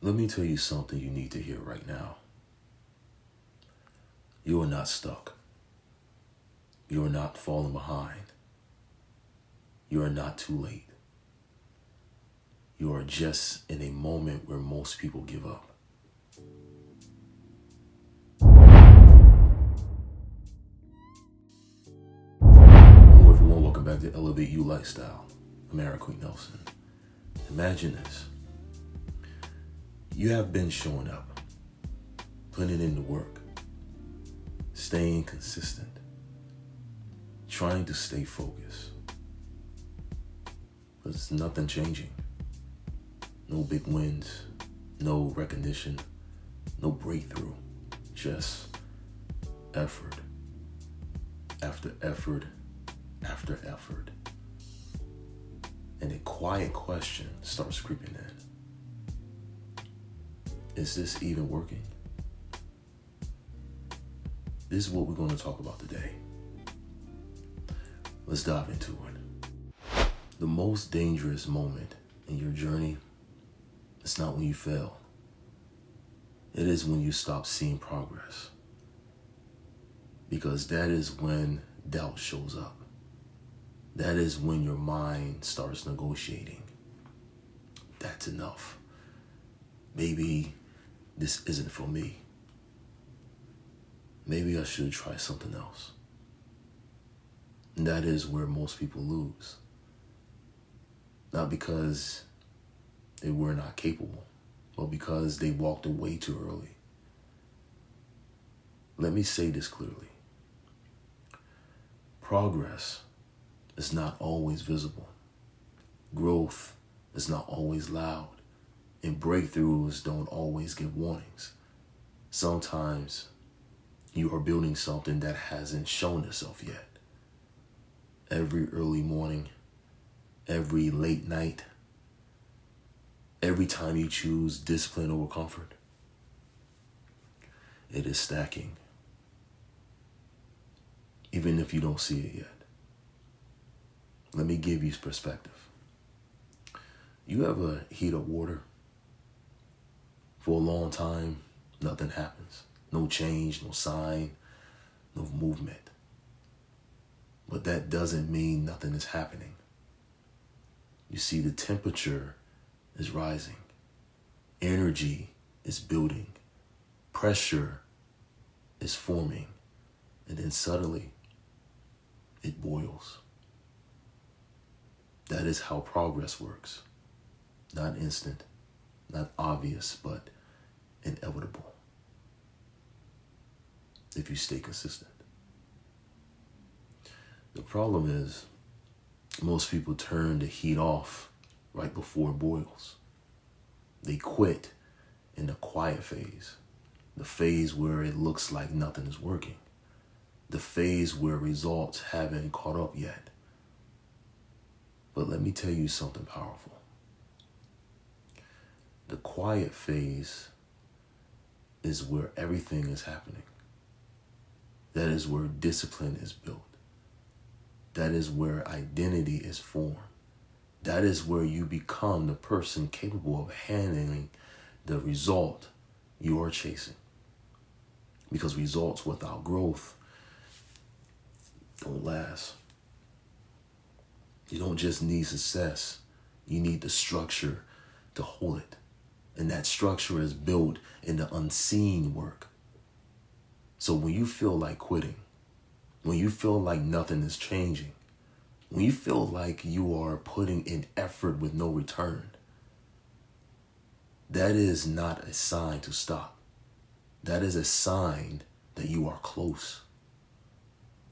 Let me tell you something you need to hear right now. You are not stuck. You are not falling behind. You are not too late. You are just in a moment where most people give up. Hello everyone, welcome back to Elevate You Lifestyle. I'm Aaron Queen Nelson. Imagine this. You have been showing up, putting in the work, staying consistent, trying to stay focused. But there's nothing changing. No big wins, no recognition, no breakthrough, just effort after effort after effort. And a quiet question starts creeping in. Is this even working? This is what we're going to talk about today. Let's dive into it. The most dangerous moment in your journey is not when you fail. It is when you stop seeing progress. Because that is when doubt shows up. That is when your mind starts negotiating. That's enough. Maybe this isn't for me. Maybe I should try something else. And that is where most people lose. Not because they were not capable, but because they walked away too early. Let me say this clearly. Progress is not always visible. Growth is not always loud. And breakthroughs don't always give warnings. Sometimes you are building something that hasn't shown itself yet. Every early morning, every late night, every time you choose discipline over comfort, it is stacking. Even if you don't see it yet. Let me give you perspective. You ever heat up water? For a long time, nothing happens. No change, no sign, no movement. But that doesn't mean nothing is happening. You see, the temperature is rising. Energy is building. Pressure is forming. And then suddenly, it boils. That is how progress works. Not instant, not obvious, but inevitable. If you stay consistent. The problem is, most people turn the heat off right before it boils. They quit in the quiet phase, the phase where it looks like nothing is working, the phase where results haven't caught up yet. But let me tell you something powerful. The quiet phase is where everything is happening. That is where discipline is built. That is where identity is formed. That is where you become the person capable of handling the result you are chasing. Because results without growth don't last. You don't just need success. You need the structure to hold it. And that structure is built in the unseen work. So when you feel like quitting, when you feel like nothing is changing, when you feel like you are putting in effort with no return, that is not a sign to stop. That is a sign that you are close.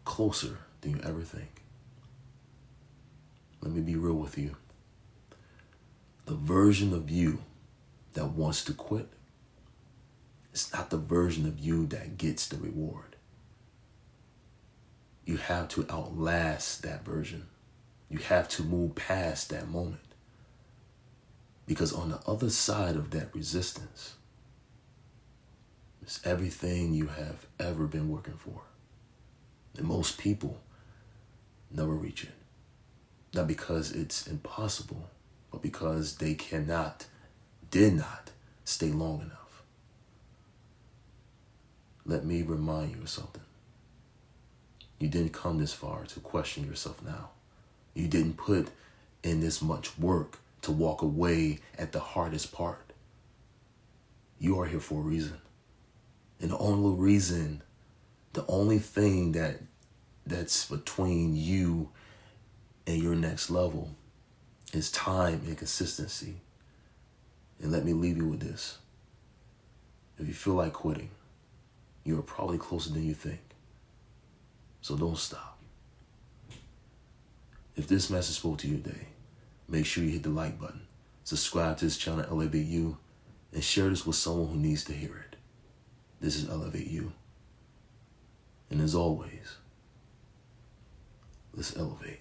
Closer than you ever think. Let me be real with you. The version of you that wants to quit is not the version of you that gets the reward. You have to outlast that version. You have to move past that moment. Because on the other side of that resistance is everything you have ever been working for. And most people never reach it. Not because it's impossible, but because they did not stay long enough. Let me remind you of something. You didn't come this far to question yourself now. You didn't put in this much work to walk away at the hardest part. You are here for a reason. And the only thing that's between you and your next level is time and consistency. And let me leave you with this. If you feel like quitting, you are probably closer than you think. So don't stop. If this message spoke to you today, make sure you hit the like button, subscribe to this channel, Elevate You, and share this with someone who needs to hear it. This is Elevate You. And as always, let's elevate.